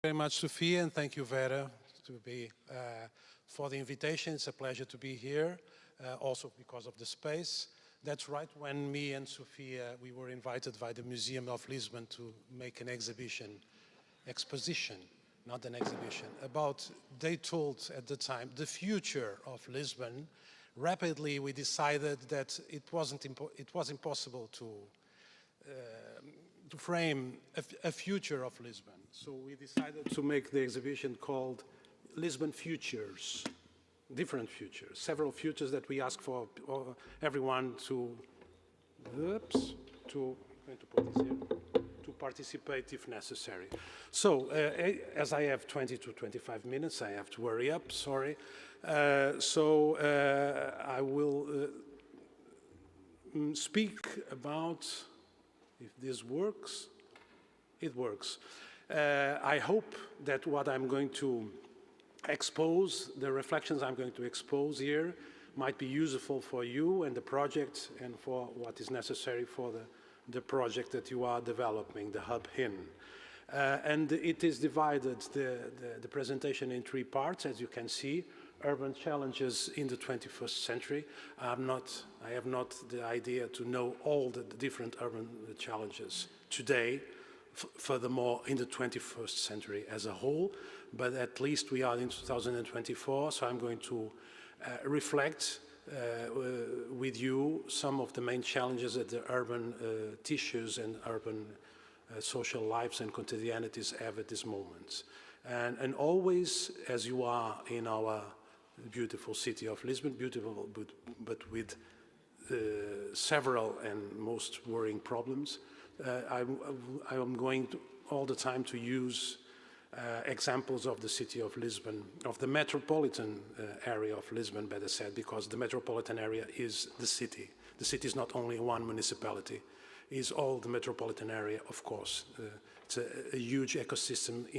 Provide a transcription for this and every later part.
Very much, Sophia, and thank you, Vera, for the invitation. It's a pleasure to be here, also because of the space. That's right, when me and Sophia, we were invited by the Museum of Lisbon to make an exposition, not an exhibition, about, they told at the time, the future of Lisbon. Rapidly, we decided that it was impossible to frame a future of Lisbon. So we decided to make the exhibition called Lisbon Futures, different futures, several futures that we ask for everyone to participate if necessary. So as I have 20 to 25 minutes, I have to hurry up, sorry. I will speak about, if this works, it works. I hope that what I'm going to expose, the reflections I'm going to expose here, might be useful for you and the project and for what is necessary for the project that you are developing, the Hub HIN. And it is divided, the presentation, in three parts, as you can see. Urban challenges in the 21st century. I have not the idea to know all the different urban challenges today, furthermore in the 21st century as a whole, but at least we are in 2024, so I'm going to reflect with you some of the main challenges that the urban tissues and urban social lives and quotidianities have at this moment. And always, as you are in our beautiful city of Lisbon, beautiful but with several and most worrying problems, I'm going to, all the time, to use examples of the city of Lisbon, of the metropolitan area of Lisbon, better said, because the metropolitan area is the city. The city is not only one municipality, it's all the metropolitan area, of course. It's a huge ecosystem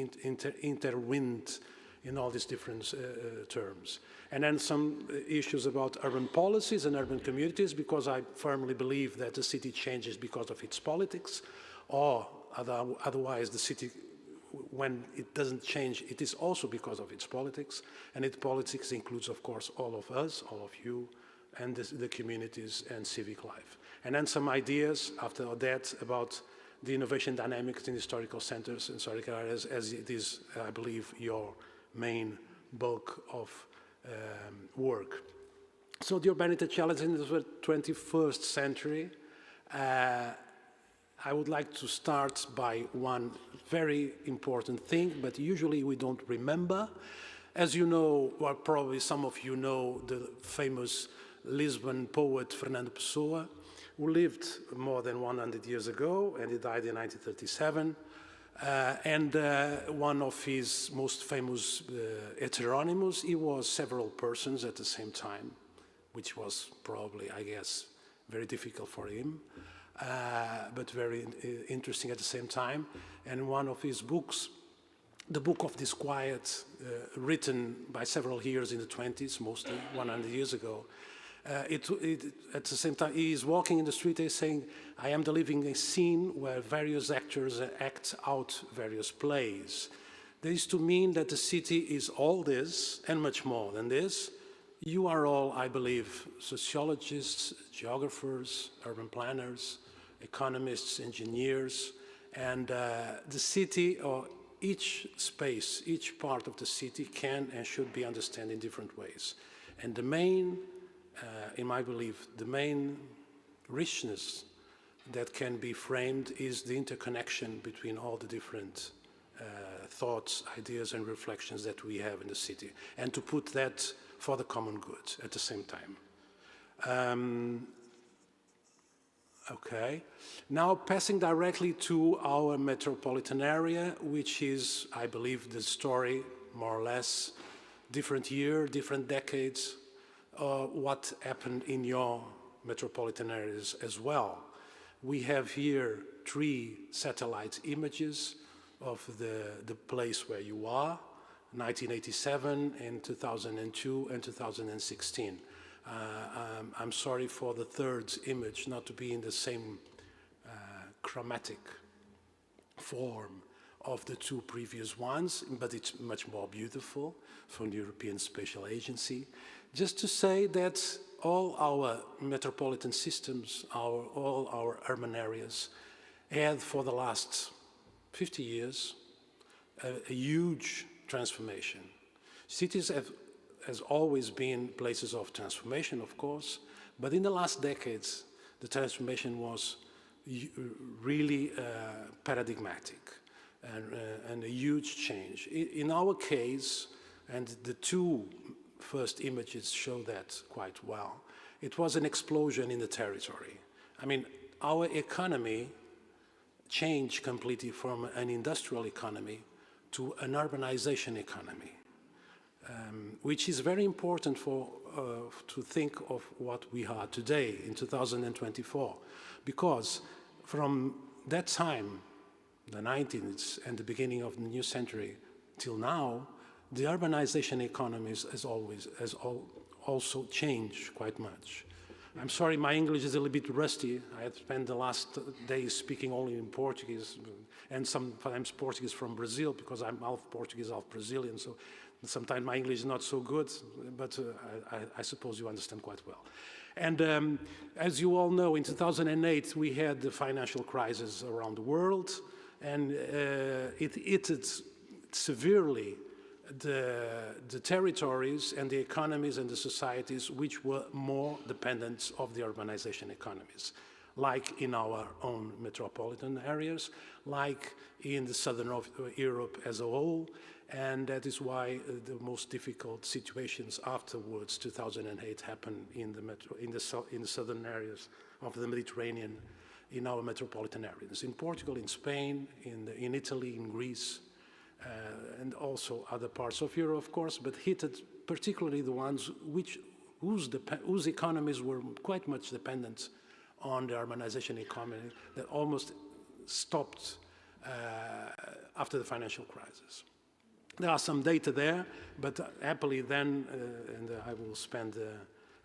intertwined in all these different terms. And then some issues about urban policies and urban communities, because I firmly believe that the city changes because of its politics, or otherwise the city, when it doesn't change, it is also because of its politics, and its politics includes, of course, all of us, all of you, and the communities and civic life. And then some ideas after that about the innovation dynamics in historical centers and historical areas, as it is, I believe, your main bulk of work. So the urbanity challenge in the 21st century, I would like to start by one very important thing, but usually we don't remember. As you know, or probably some of you know, the famous Lisbon poet Fernando Pessoa, who lived more than 100 years ago, and he died in 1937. One of his most famous heteronyms, he was several persons at the same time, which was probably, I guess, very difficult for him, but very interesting at the same time. And one of his books, the Book of Disquiet, written by several years in the 20s, mostly 100 years ago, at the same time, he is walking in the street, he's saying, I am delivering a scene where various actors act out various plays. This is to mean that the city is all this and much more than this. You are all, I believe, sociologists, geographers, urban planners, economists, engineers, and the city, or each space, each part of the city can and should be understood in different ways. And the main, in my belief, the main richness that can be framed is the interconnection between all the different thoughts, ideas, and reflections that we have in the city, and to put that for the common good at the same time. Okay, now passing directly to our metropolitan area, which is, I believe, the story, more or less, different year, different decades, what happened in your metropolitan areas as well. We have here 3 satellite images of the place where you are, 1987 and 2002 and 2016. I'm sorry for the third image not to be in the same chromatic form of the two previous ones, but it's much more beautiful from the European Spatial Agency. Just to say that all our metropolitan systems, all our urban areas, had for the last 50 years a huge transformation. Cities has always been places of transformation, of course, but in the last decades, the transformation was really paradigmatic and a huge change. In our case, and the two first images show that quite well, it was an explosion in the territory. I mean, our economy changed completely from an industrial economy to an urbanization economy, which is very important to think of what we are today in 2024, because from that time, the 19th and the beginning of the new century till now, the urbanization economies has also changed quite much. I'm sorry, my English is a little bit rusty. I had spent the last days speaking only in Portuguese, and sometimes Portuguese from Brazil, because I'm half Portuguese, half Brazilian, so sometimes my English is not so good, but I suppose you understand quite well. And as you all know, in 2008, we had the financial crisis around the world, and it hit severely the territories and the economies and the societies which were more dependent of the urbanization economies, like in our own metropolitan areas, like in the southern of Europe as a whole, and that is why the most difficult situations afterwards, 2008, happened in the southern areas of the Mediterranean, in our metropolitan areas, in Portugal, in Spain, in Italy, in Greece, and also other parts of Europe, of course, but hit particularly the ones whose economies were quite much dependent on the urbanization economy that almost stopped after the financial crisis. There are some data there, but happily then, and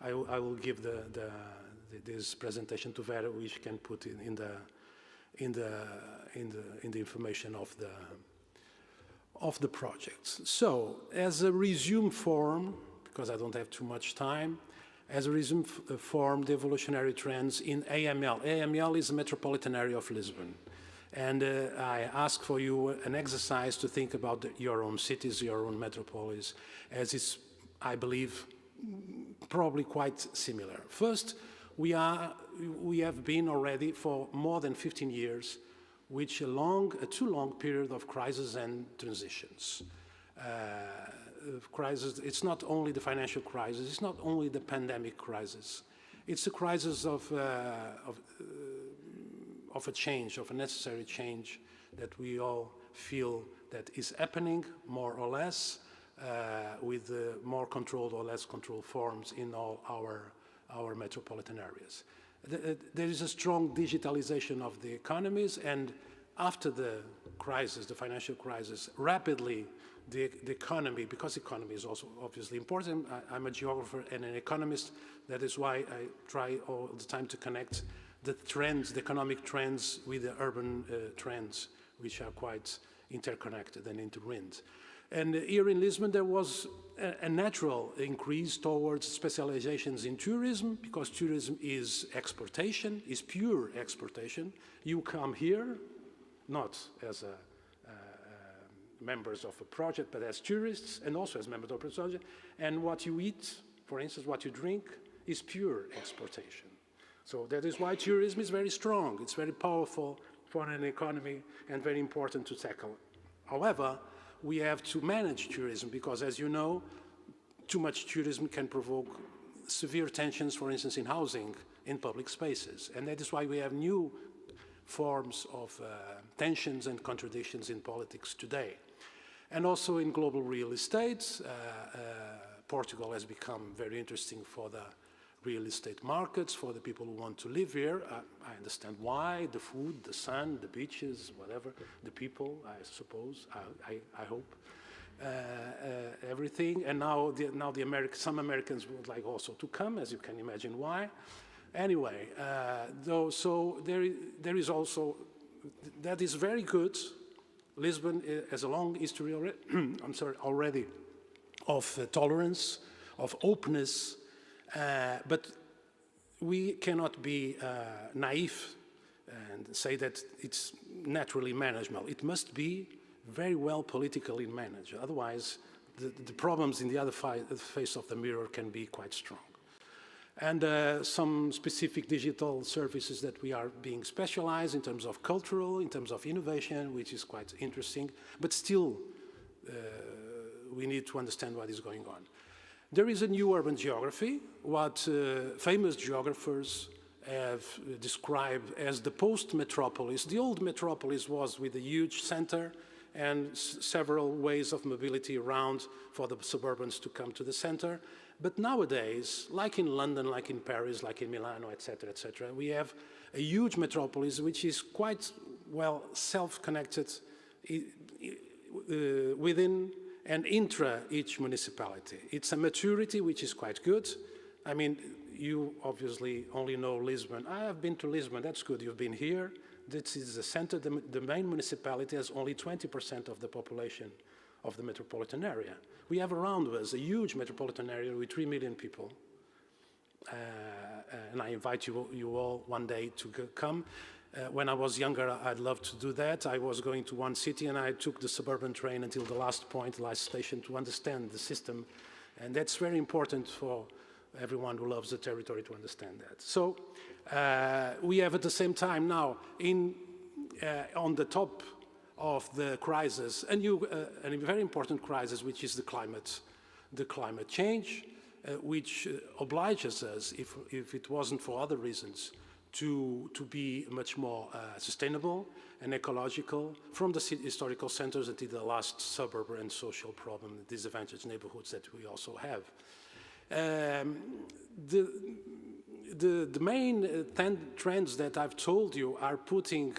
I will give this presentation to Vera, which can put in the information of the projects. So, as a resume form, because I don't have too much time, as a resume form, the evolutionary trends in AML. AML is the metropolitan area of Lisbon. And I ask for you an exercise to think about your own cities, your own metropolis, as it's, I believe, probably quite similar. First, we have been already for more than 15 years, which a too long period of crisis and transitions. Crisis, it's not only the financial crisis, it's not only the pandemic crisis, it's a crisis of a change, of a necessary change that we all feel that is happening more or less with more controlled or less controlled forms in all our metropolitan areas. There is a strong digitalization of the economies, and after the crisis, the financial crisis, rapidly the economy, because economy is also obviously important. I'm a geographer and an economist. That is why I try all the time to connect the trends, the economic trends, with the urban trends, which are quite interconnected and intertwined. And here in Lisbon, there was a natural increase towards specializations in tourism, because tourism is exportation, is pure exportation. You come here, not as members of a project, but as tourists, and also as members of a project, and what you eat, for instance, what you drink, is pure exportation. So that is why tourism is very strong. It's very powerful for an economy and very important to tackle. However, we have to manage tourism because, as you know, too much tourism can provoke severe tensions, for instance, in housing, in public spaces. And that is why we have new forms of tensions and contradictions in politics today. And also in global real estate, Portugal has become very interesting for the real estate markets, for the people who want to live here. I understand why, the food, the sun, the beaches, whatever, the people, I suppose, I hope, everything. And now some Americans would like also to come, as you can imagine why. Anyway, so there is also, that is very good. Lisbon has a long history already, already of tolerance, of openness, but we cannot be naive and say that it's naturally manageable. It must be very well politically managed. Otherwise, the problems in the other face of the mirror can be quite strong. And some specific digital services that we are being specialized in terms of cultural, in terms of innovation, which is quite interesting. But still, we need to understand what is going on. There is a new urban geography, what famous geographers have described as the post-metropolis. The old metropolis was with a huge center and several ways of mobility around for the suburbans to come to the center. But nowadays, like in London, like in Paris, like in Milano, etc., we have a huge metropolis which is quite well self-connected within and intra each municipality. It's a maturity which is quite good. I mean, you obviously only know Lisbon. I have been to Lisbon, that's good, you've been here. This is the center, the main municipality has only 20% of the population of the metropolitan area. We have around us a huge metropolitan area with 3 million people. And I invite you all one day to come. When I was younger, I'd love to do that. I was going to one city and I took the suburban train until the last point, the last station, to understand the system. And that's very important for everyone who loves the territory to understand that. So we have at the same time now on the top of the crisis, a very important crisis, which is the climate change, which obliges us, if it wasn't for other reasons, to be much more sustainable and ecological from the historical centers until the last suburb and social problem, disadvantaged neighborhoods that we also have. The main trends that I've told you are putting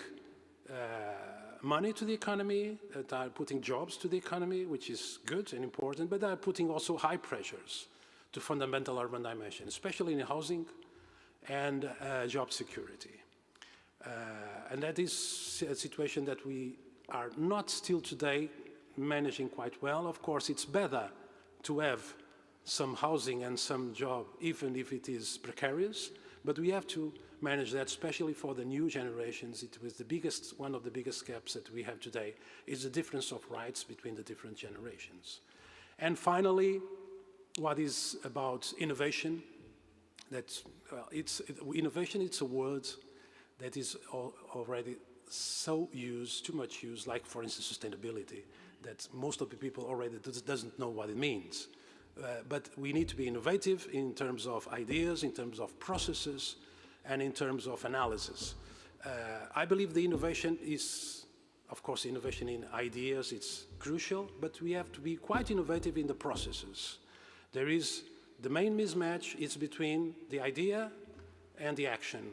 money to the economy, that are putting jobs to the economy, which is good and important, but are putting also high pressures to fundamental urban dimension, especially in housing and job security. And that is a situation that we are not still today managing quite well. Of course, it's better to have some housing and some job, even if it is precarious, but we have to manage that, especially for the new generations. It was one of the biggest gaps that we have today is the difference of rights between the different generations. And finally, what is about innovation? Innovation, it's a word that is already so used, too much used, like for instance sustainability, that most of the people already doesn't know what it means. But we need to be innovative in terms of ideas, in terms of processes, and in terms of analysis. I believe the innovation is, of course, innovation in ideas, it's crucial, but we have to be quite innovative in the processes. There is the main mismatch is between the idea and the action,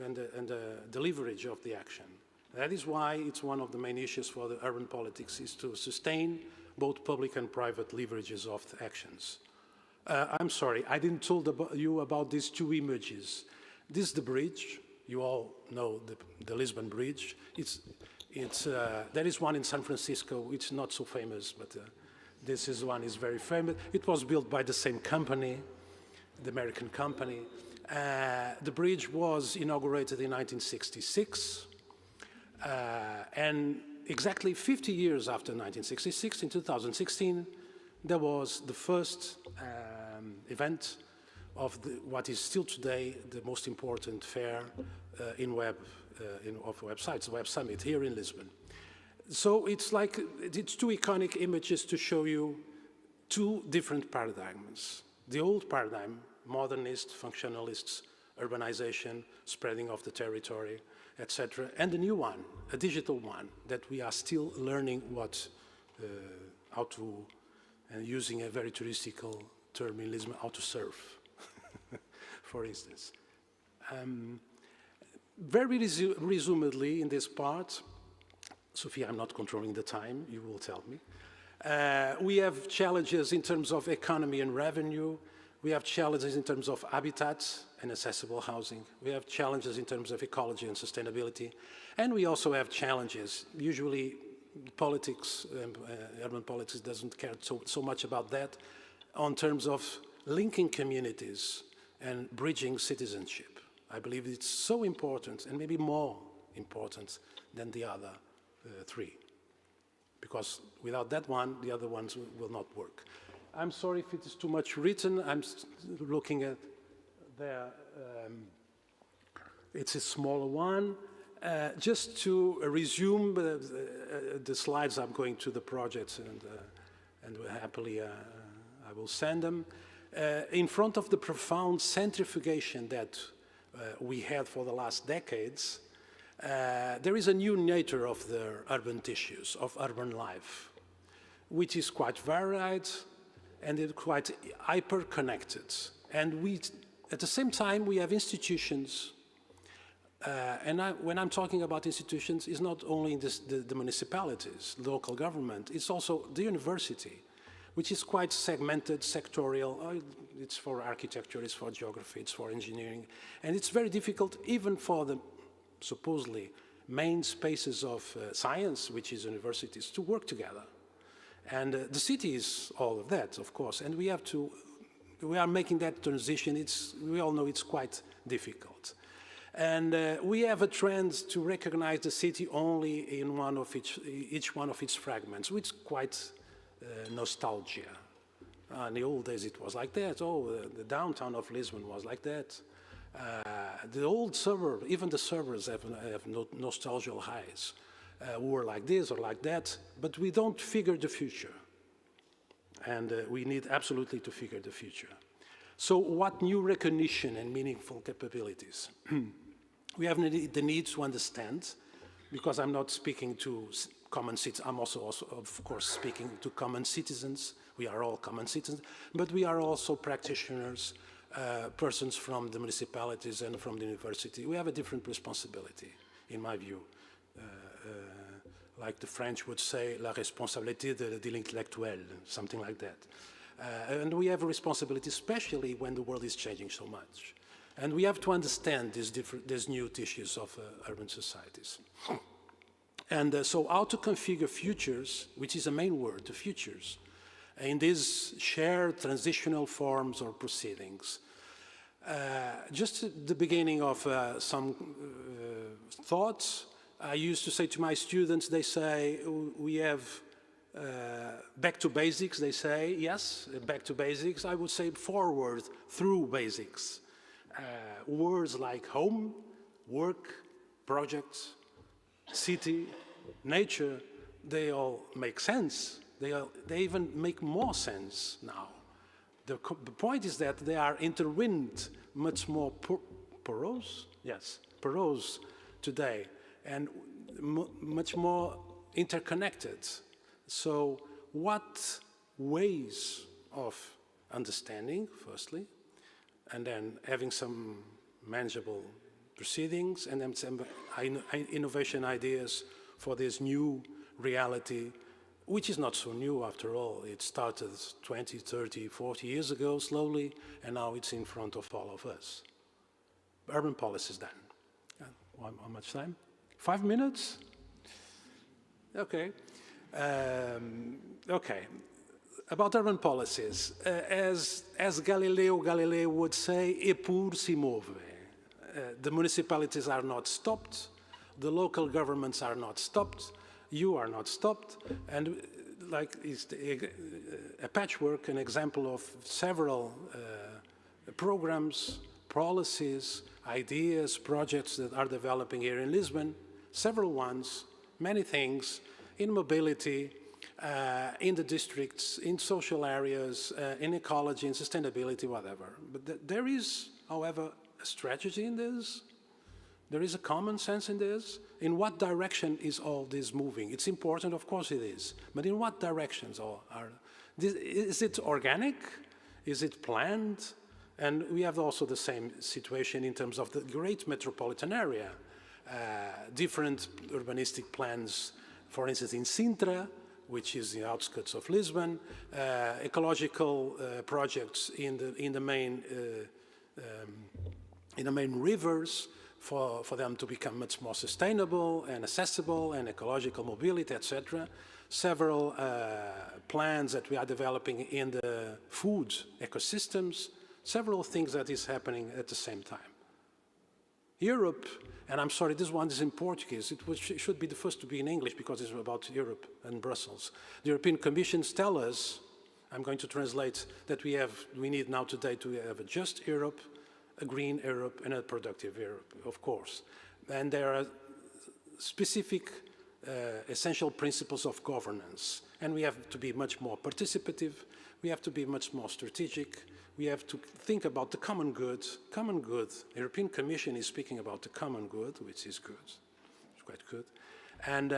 and the leverage of the action. That is why it's one of the main issues for the urban politics is to sustain both public and private leverages of the actions. I'm sorry, I didn't tell you about these two images. This is the bridge. You all know the Lisbon Bridge. There is one in San Francisco. It's not so famous, but this one is very famous. It was built by the same company, the American company. The bridge was inaugurated in 1966, and exactly 50 years after 1966, in 2016, there was the first event of what is still today the most important fair of websites, the Web Summit here in Lisbon. So it's two iconic images to show you two different paradigms. The old paradigm, modernist, functionalist, urbanization, spreading of the territory, etc. And the new one, a digital one, that we are still learning how to, and using a very touristical term in Lisbon, how to surf, for instance. Very resumedly in this part, Sophia, I'm not controlling the time, you will tell me. We have challenges in terms of economy and revenue. We have challenges in terms of habitat and accessible housing. We have challenges in terms of ecology and sustainability. And we also have challenges, usually politics, urban politics doesn't care so much about that on terms of linking communities and bridging citizenship. I believe it's so important, and maybe more important than the other three. Because without that one, the other ones will not work. I'm sorry if it is too much written. I'm looking at there. It's a smaller one. Just to resume the slides, I'm going to the projects, and happily I will send them. In front of the profound centrifugation that we had for the last decades, there is a new nature of the urban tissues, of urban life, which is quite varied and it's quite hyper-connected. And at the same time, we have institutions, when I'm talking about institutions, it's not only the municipalities, local government, it's also the university, which is quite segmented, sectorial. It's for architecture, it's for geography, it's for engineering. And it's very difficult, even for the supposedly main spaces of science, which is universities, to work together. And the city is all of that, of course, and we are making that transition. We all know it's quite difficult. And we have a trend to recognize the city only in each one of its fragments, which is quite nostalgia. In the old days it was like that. Oh, the downtown of Lisbon was like that. The old suburb, even the suburbs have nostalgical highs. Were like this or like that, but we don't figure the future. And we need absolutely to figure the future. So what new recognition and meaningful capabilities? We have the need to understand, because I'm not speaking to common citizens, I'm also of course speaking to common citizens. We are all common citizens, but we are also practitioners, persons from the municipalities and from the university. We have a different responsibility, in my view. Like the French would say, la responsabilité de l'intellectuel, something like that. And we have a responsibility, especially when the world is changing so much. And we have to understand these new tissues of urban societies. And so how to configure futures, which is a main word, the futures, in these shared transitional forms or proceedings. Just at the beginning of some thoughts, I used to say to my students, they say, we have back to basics, they say, yes, back to basics. I would say forward through basics. Words like home, work, projects, city, nature, they all make sense. They even make more sense now. The point is that they are intertwined, much more porous, yes, porous today, and much more interconnected. So what ways of understanding, firstly, and then having some manageable proceedings, and then some innovation ideas for this new reality, which is not so new after all. It started 20, 30, 40 years ago, slowly, and now it's in front of all of us. Urban policies then. How much time? 5 minutes? Okay. Okay. About urban policies, as Galileo would say, eppur si move. The municipalities are not stopped, the local governments are not stopped, you are not stopped, and like it's a patchwork, an example of several programs, policies, ideas, projects that are developing here in Lisbon, several ones, many things, in mobility, in the districts, in social areas, in ecology, in sustainability, whatever. But there is, however, a strategy in this. There is a common sense in this. In what direction is all this moving? It's important, of course it is. But in what directions is it organic? Is it planned? And we have also the same situation in terms of the great metropolitan area. Different urbanistic plans, for instance, in Sintra, which is the outskirts of Lisbon, ecological projects in the main rivers, for them to become much more sustainable and accessible and ecological mobility, etc. Several plans that we are developing in the food ecosystems, several things that is happening at the same time. Europe, and I'm sorry, this one is in Portuguese. It should be the first to be in English because it's about Europe and Brussels. The European Commission tells us, I'm going to translate, that we need now today to have a just Europe, a green Europe, and a productive Europe, of course. And there are specific essential principles of governance. And we have to be much more participative. We have to be much more strategic. We have to think about the common good. Common good. The European Commission is speaking about the common good, which is good. It's quite good. And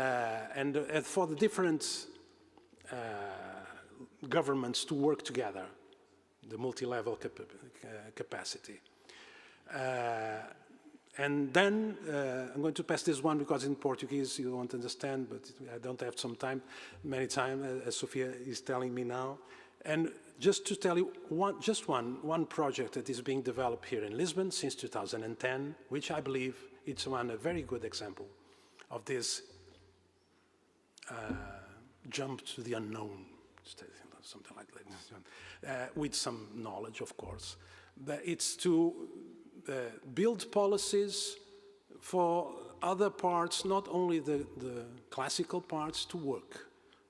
for the different governments to work together, the multi-level capacity. And then I'm going to pass this one because in Portuguese you won't understand, but I don't have some time, many time, as Sofia is telling me now. And just to tell you one project that is being developed here in Lisbon since 2010, which I believe it's a very good example of this jump to the unknown, something like that, with some knowledge, of course. But it's to build policies for other parts, not only the classical parts, to work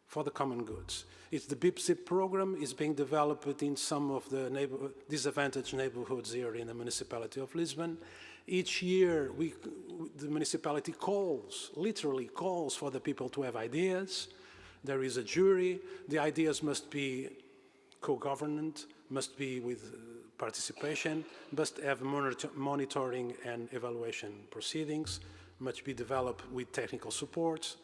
for the common goods. It's the BIP-ZIP program is being developed in some of the disadvantaged neighborhoods here in the municipality of Lisbon. Each year, the municipality literally calls for the people to have ideas. There is a jury. The ideas must be co-governed, must be with participation, must have monitoring and evaluation proceedings, must be developed with technical support.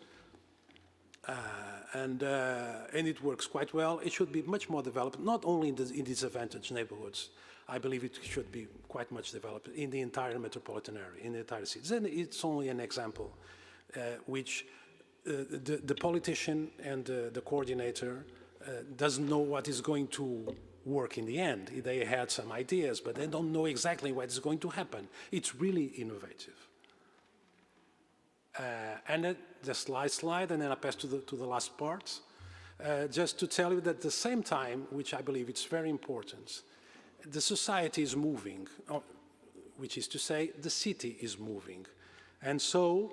And it works quite well. It should be much more developed, not only in disadvantaged neighborhoods. I believe it should be quite much developed in the entire metropolitan area, in the entire cities. And it's only an example which the politician and the coordinator doesn't know what is going to work in the end. They had some ideas, but they don't know exactly what is going to happen. It's really innovative. And the slide, and then I pass to the last part, just to tell you that at the same time, which I believe it's very important, the society is moving, which is to say the city is moving. And so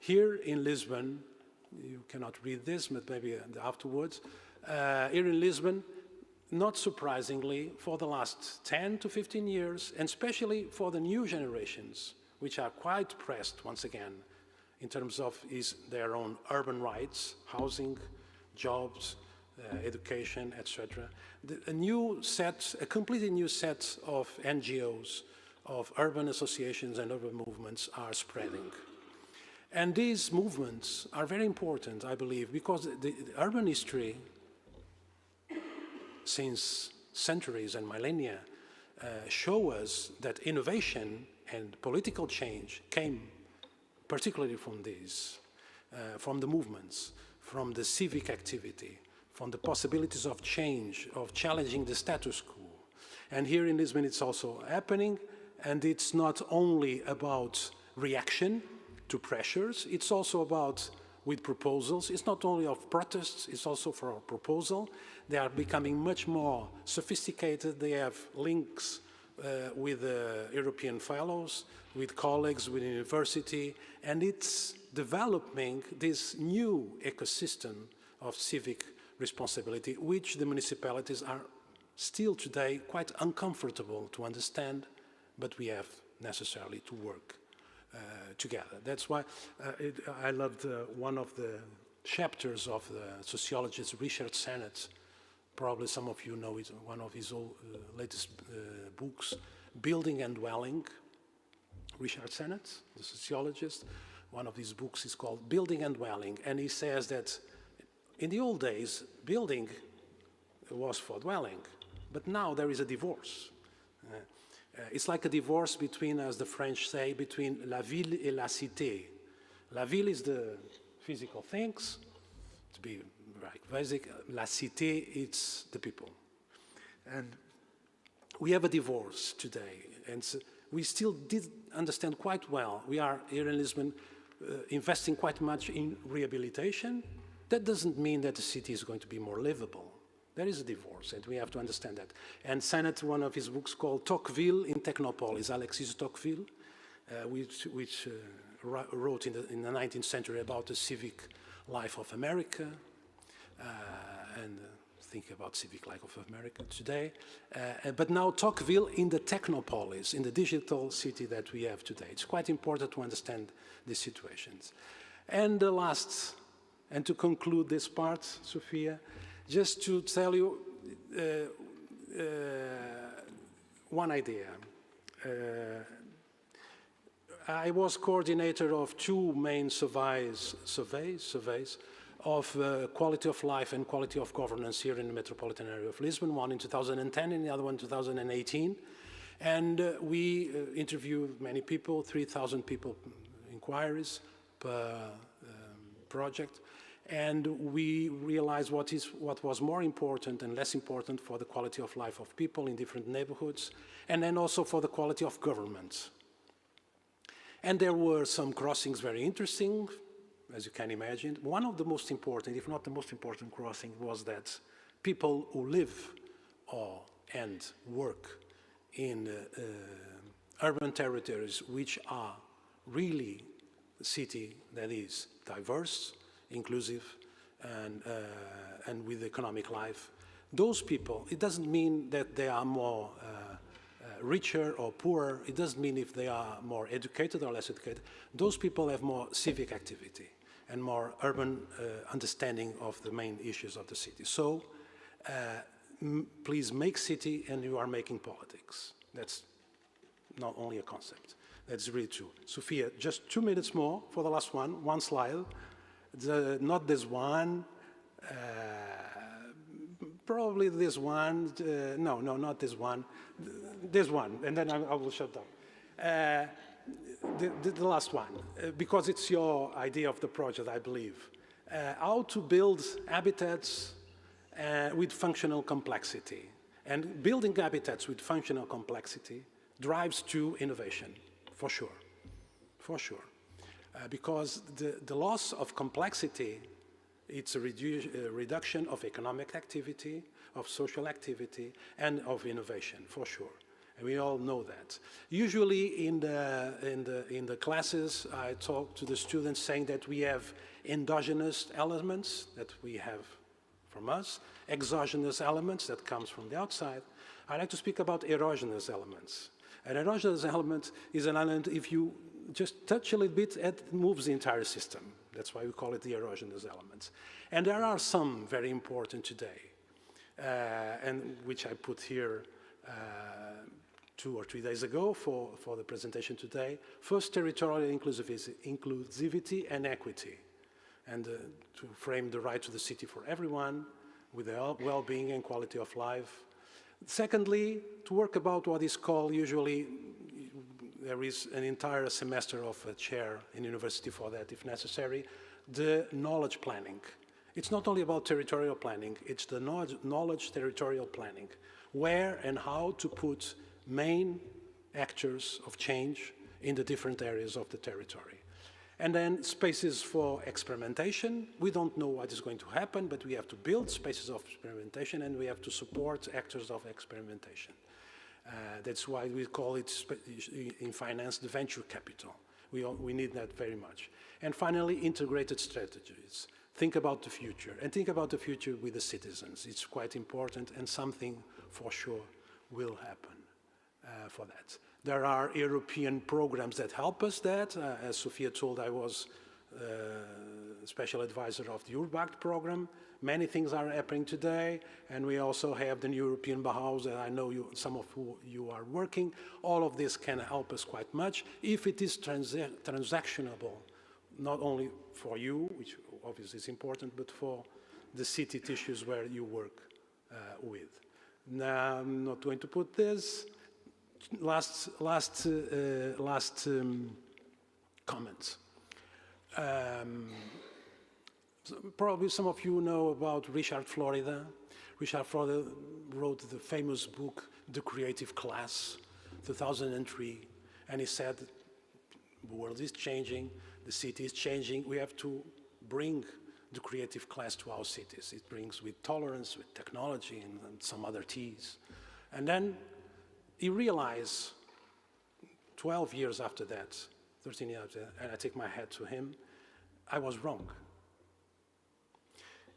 here in Lisbon, you cannot read this, but maybe afterwards, here in Lisbon, not surprisingly, for the last 10 to 15 years, and especially for the new generations, which are quite pressed once again, in terms of their own urban rights, housing, jobs, education, etc. A completely new set of NGOs, of urban associations and urban movements are spreading. And these movements are very important, I believe, because the urban history, since centuries and millennia, show us that innovation and political change came particularly from these, from the movements, from the civic activity, from the possibilities of change, of challenging the status quo. And here in Lisbon it's also happening, and it's not only about reaction to pressures, it's also about with proposals. It's not only of protests, it's also for a proposal. They are becoming much more sophisticated. They have links with European fellows, with colleagues, with university, and it's developing this new ecosystem of civic responsibility, which the municipalities are still today quite uncomfortable to understand, but we have necessarily to work together. That's why I loved one of the chapters of the sociologist Richard Sennett. Probably some of you know one of his latest books, Building and Dwelling. Richard Sennett, the sociologist, one of his books is called Building and Dwelling, and he says that in the old days, building was for dwelling, but now there is a divorce. It's like a divorce between, as the French say, between la ville et la cité. La ville is the physical things, to be very basic. La cité, it's the people. And we have a divorce today, and we still did understand quite well. We are here in Lisbon investing quite much in rehabilitation. That doesn't mean that the city is going to be more livable. There is a divorce, and we have to understand that. And Sennett, one of his books called Tocqueville in Technopolis, Alexis Tocqueville, which wrote in the 19th century about the civic life of America, and think about civic life of America today. But now Tocqueville in the Technopolis, in the digital city that we have today. It's quite important to understand these situations. And the last, and to conclude this part, Sophia, just to tell you one idea. I was coordinator of two main surveys of quality of life and quality of governance here in the metropolitan area of Lisbon, one in 2010 and the other one in 2018. And we interviewed many people, 3,000 people inquiries per project. And we realized what was more important and less important for the quality of life of people in different neighborhoods, and then also for the quality of government. And there were some crossings very interesting, as you can imagine. One of the most important, if not the most important crossing, was that people who live and work in urban territories, which are really a city that is diverse, inclusive, and with economic life. Those people, it doesn't mean that they are more richer or poorer. It doesn't mean if they are more educated or less educated. Those people have more civic activity and more urban understanding of the main issues of the city. So please make city and you are making politics. That's not only a concept. That's really true. Sophia, just 2 minutes more for the last one slide. Not this one, probably this one, no, not this one, this one, and then I will shut down. The last one, because it's your idea of the project, I believe. How to build habitats with functional complexity. And building habitats with functional complexity drives to innovation, for sure, for sure. Because the loss of complexity, it's a reduction of economic activity, of social activity, and of innovation, for sure. And we all know that. Usually in the classes, I talk to the students saying that we have endogenous elements that we have from us, exogenous elements that comes from the outside. I like to speak about erogenous elements. An erogenous element is an element, if you just touch a little bit, it moves the entire system. That's why we call it the erogenous elements. And there are some very important today, and which I put here 2 or 3 days ago for the presentation today. First, territorial inclusivity and equity, and to frame the right to the city for everyone with the well-being and quality of life. Secondly, to work about what is called, usually there is an entire semester of a chair in university for that if necessary, the knowledge planning. It's not only about territorial planning, it's the knowledge territorial planning, where and how to put main actors of change in the different areas of the territory. And then spaces for experimentation. We don't know what is going to happen, but we have to build spaces of experimentation and we have to support actors of experimentation. That's why we call it in finance the venture capital. We need that very much. And finally, integrated strategies. Think about the future, and think about the future with the citizens. It's quite important, and something for sure will happen for that. There are European programs that help us that. As Sophia told, I was special advisor of the Urbact program. Many things are happening today, and we also have the European Bauhaus that I know some of you are working. All of this can help us quite much if it is transactionable, not only for you, which obviously is important, but for the city tissues where you work with. Now, I'm not going to put this. Last comments. Probably some of you know about Richard Florida. Richard Florida wrote the famous book, The Creative Class, 2003. And he said, the world is changing, the city is changing, we have to bring the creative class to our cities. It brings with tolerance, with technology, and some other T's. And then he realized, 12 years after that, 13 years after that, and I take my hat to him, I was wrong.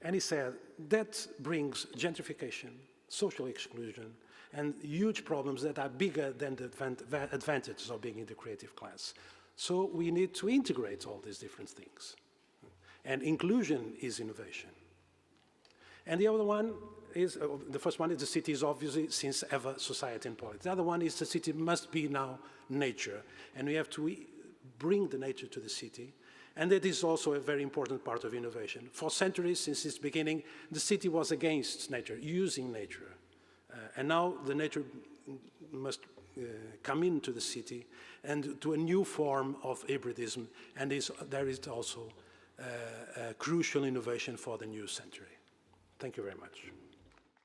And he said, that brings gentrification, social exclusion, and huge problems that are bigger than the advantages of being in the creative class. So we need to integrate all these different things. And inclusion is innovation. And the other one is, the first one is the city is obviously since ever society and politics. The other one is the city must be now nature. And we have to bring the nature to the city. And that is also a very important part of innovation. For centuries, since its beginning, the city was against nature, using nature. And now the nature must come into the city and to a new form of hybridism. And there is also a crucial innovation for the new century. Thank you very much.